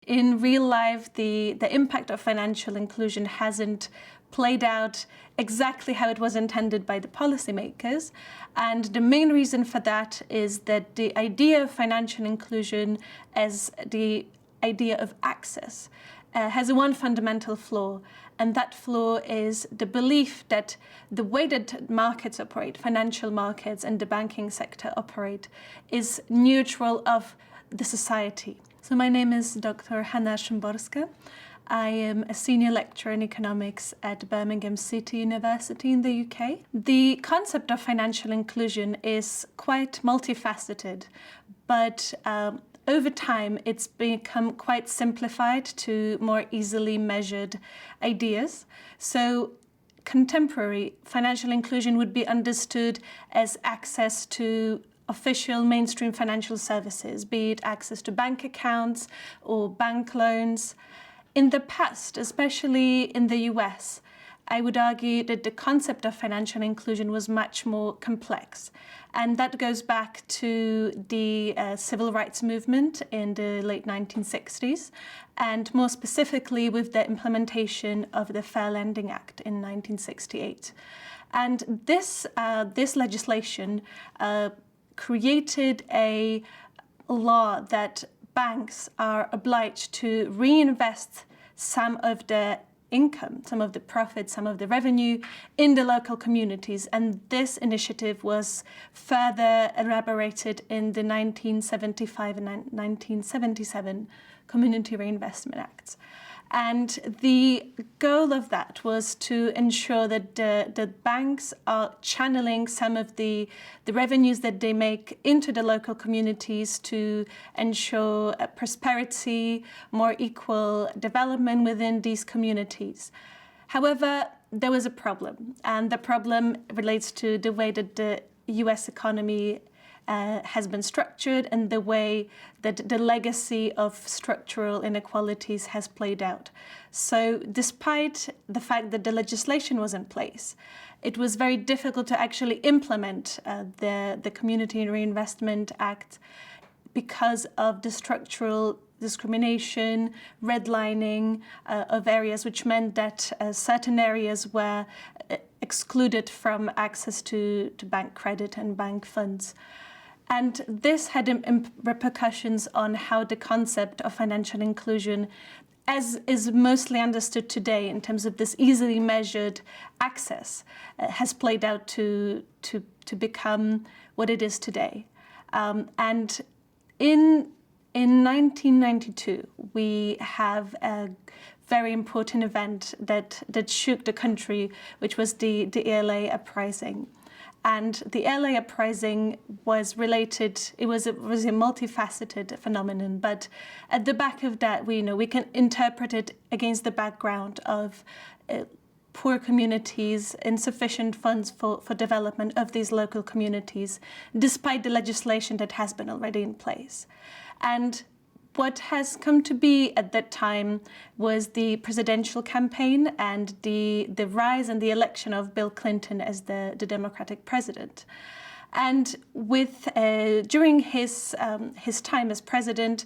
in real life, the impact of financial inclusion hasn't played out exactly how it was intended by the policymakers. And the main reason for that is that the idea of financial inclusion as the idea of access has one fundamental flaw, and that flaw is the belief that the way that markets operate, financial markets and the banking sector operate, is neutral of the society. So my name is Dr. Hanna Szymborska. I am a senior lecturer in economics at Birmingham City University in the UK. The concept of financial inclusion is quite multifaceted, but over time, it's become quite simplified to more easily measured ideas. So contemporary financial inclusion would be understood as access to official mainstream financial services, be it access to bank accounts or bank loans. In the past, especially in the US, I would argue that the concept of financial inclusion was much more complex. And that goes back to the civil rights movement in the late 1960s, and more specifically with the implementation of the Fair Lending Act in 1968. And this legislation created a law that banks are obliged to reinvest some of the income, some of the profit, some of the revenue in the local communities. And this initiative was further elaborated in the 1975 and 1977 Community Reinvestment Acts. And the goal of that was to ensure that the banks are channeling some of the revenues that they make into the local communities to ensure prosperity, more equal development within these communities. However, there was a problem, and the problem relates to the way that the US economy has been structured and the way that the legacy of structural inequalities has played out. So despite the fact that the legislation was in place, it was very difficult to actually implement the Community Reinvestment Act because of the structural discrimination, redlining of areas, which meant that certain areas were excluded from access to bank credit and bank funds. And this had repercussions on how the concept of financial inclusion, as is mostly understood today in terms of this easily measured access, has played out to become what it is today. And in 1992, we have a very important event that shook the country, which was the ELA uprising. And the LA uprising was related, it was a multifaceted phenomenon, but at the back of that, we can interpret it against the background of poor communities, insufficient funds for development of these local communities, despite the legislation that has been already in place. And what has come to be at that time was the presidential campaign and the rise and the election of Bill Clinton as the Democratic president. And during his time as president,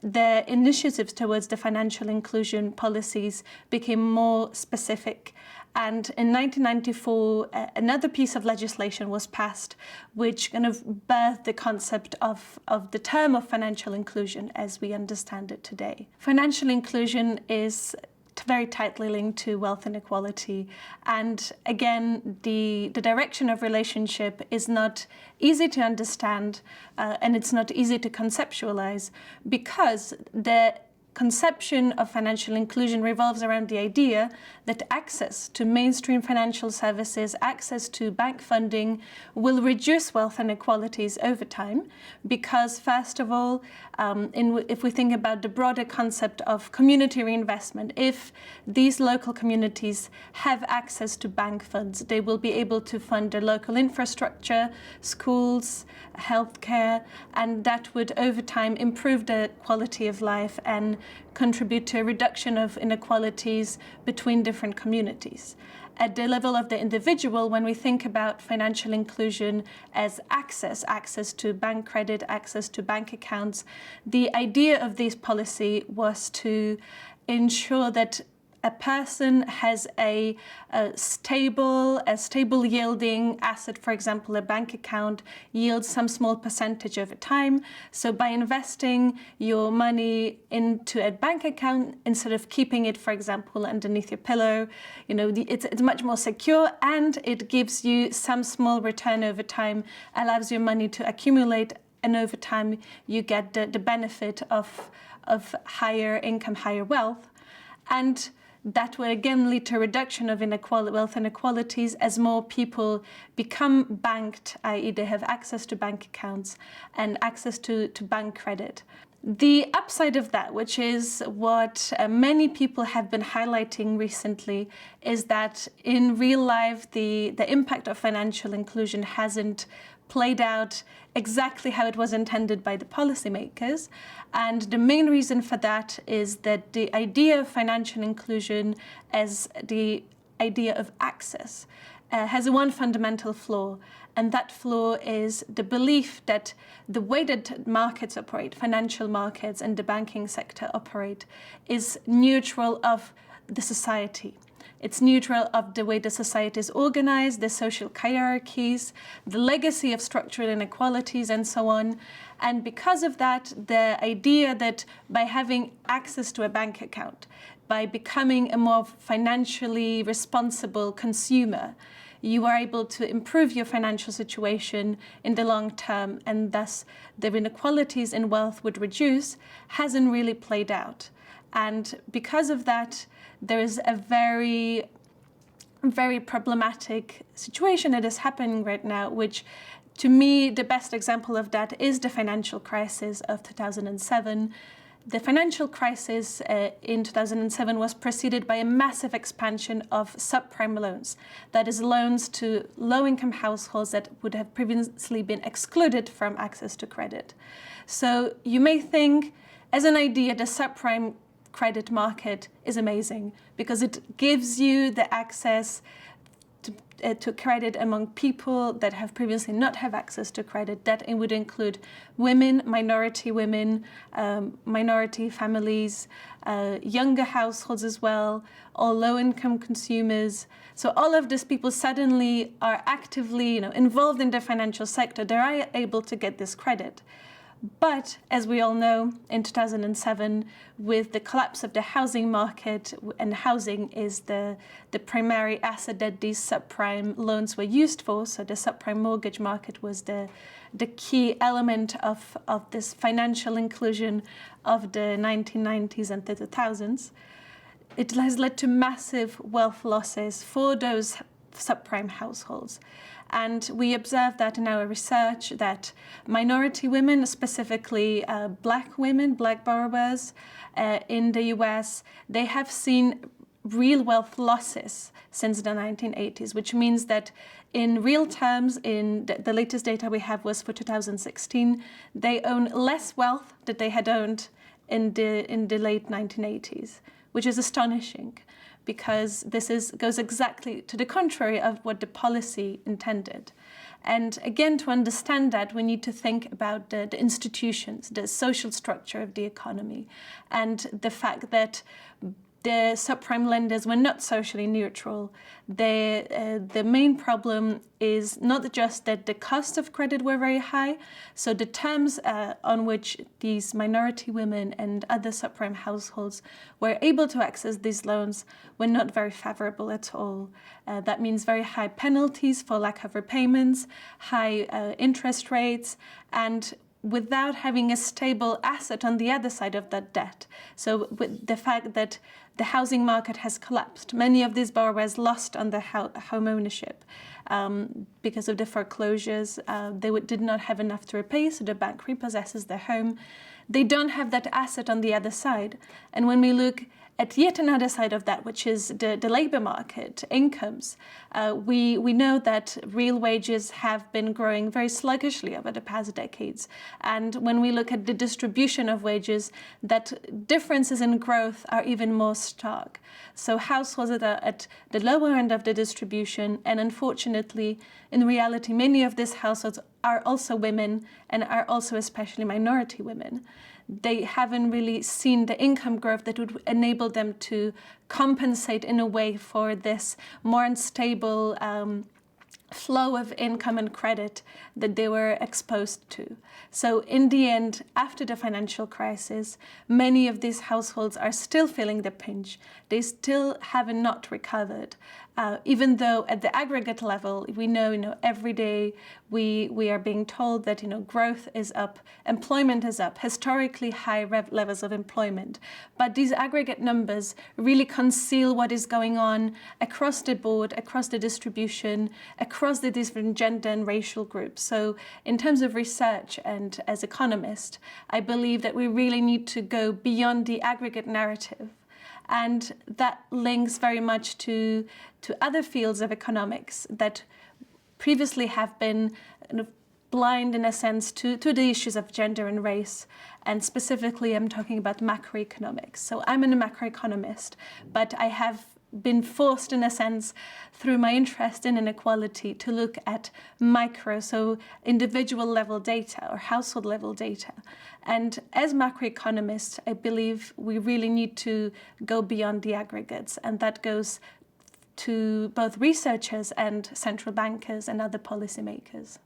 the initiatives towards the financial inclusion policies became more specific. And in 1994, another piece of legislation was passed, which kind of birthed the concept of the term of financial inclusion as we understand it today. Financial inclusion is very tightly linked to wealth inequality. And again, the direction of relationship is not easy to understand, and it's not easy to conceptualize, because the conception of financial inclusion revolves around the idea that access to mainstream financial services, access to bank funding, will reduce wealth inequalities over time, because first of all, if we think about the broader concept of community reinvestment, if these local communities have access to bank funds, they will be able to fund their local infrastructure, schools, healthcare, and that would over time improve the quality of life and contribute to a reduction of inequalities between different communities. At the level of the individual, when we think about financial inclusion as access to bank credit, access to bank accounts, the idea of this policy was to ensure that a person has a stable yielding asset. For example, a bank account yields some small percentage over time. So by investing your money into a bank account, instead of keeping it, for example, underneath your pillow, it's much more secure, and it gives you some small return over time, allows your money to accumulate, and over time you get the benefit of higher income, higher wealth. And that will again lead to a reduction of wealth inequalities as more people become banked, i.e. they have access to bank accounts and access to bank credit. The upside of that, which is what many people have been highlighting recently, is that in real life the impact of financial inclusion hasn't played out exactly how it was intended by the policymakers. And the main reason for that is that the idea of financial inclusion as the idea of access has one fundamental flaw. And that flaw is the belief that the way that markets operate, financial markets and the banking sector operate, is neutral of the society. It's neutral of the way the society is organized, the social hierarchies, the legacy of structural inequalities, and so on. And because of that, the idea that by having access to a bank account, by becoming a more financially responsible consumer, you are able to improve your financial situation in the long term, and thus the inequalities in wealth would reduce, hasn't really played out. And because of that, there is a very, very problematic situation that is happening right now, which to me, the best example of that is the financial crisis of 2007. The financial crisis in 2007 was preceded by a massive expansion of subprime loans, that is, loans to low-income households that would have previously been excluded from access to credit. So you may think, as an idea, the subprime credit market is amazing because it gives you the access to credit among people that have previously not have access to credit. That it would include women, minority families, younger households as well, or low-income consumers. So all of these people suddenly are actively, involved in the financial sector. They're able to get this credit. But as we all know, in 2007, with the collapse of the housing market, and housing is the primary asset that these subprime loans were used for, so the subprime mortgage market was the key element of this financial inclusion of the 1990s and the 2000s, it has led to massive wealth losses for those subprime households. And we observed that in our research that minority women, specifically black women, black borrowers in the US, they have seen real wealth losses since the 1980s, which means that in real terms, in the latest data we have was for 2016, they own less wealth that they had owned in the late 1980s, which is astonishing, because this goes exactly to the contrary of what the policy intended. And again, to understand that, we need to think about the institutions, the social structure of the economy, and the fact that the subprime lenders were not socially neutral. The main problem is not just that the costs of credit were very high, so the terms on which these minority women and other subprime households were able to access these loans were not very favorable at all. That means very high penalties for lack of repayments, high interest rates, and without having a stable asset on the other side of that debt. So with the fact that the housing market has collapsed, many of these borrowers lost on their home ownership because of the foreclosures. They did not have enough to repay, so the bank repossesses their home. they don't have that asset on the other side. And when we look at yet another side of that, which is the labor market, incomes, we know that real wages have been growing very sluggishly over the past decades. And when we look at the distribution of wages, that differences in growth are even more stark. So households that are at the lower end of the distribution, and unfortunately, in reality, many of these households are also women and are also especially minority women. They haven't really seen the income growth that would enable them to compensate in a way for this more unstable flow of income and credit that they were exposed to. So in the end, after the financial crisis, many of these households are still feeling the pinch. They still have not recovered, even though at the aggregate level, we know, every day we are being told that, growth is up, employment is up, historically high levels of employment. But these aggregate numbers really conceal what is going on across the board, across the distribution, across the different gender and racial groups. So in terms of research and as economists, I believe that we really need to go beyond the aggregate narrative. And that links very much to other fields of economics that previously have been blind, in a sense, to the issues of gender and race. And specifically, I'm talking about macroeconomics. So I'm a macroeconomist, but I have been forced, in a sense, through my interest in inequality, to look at micro, so individual level data or household level data. And as macroeconomists, I believe we really need to go beyond the aggregates, and that goes to both researchers and central bankers and other policymakers.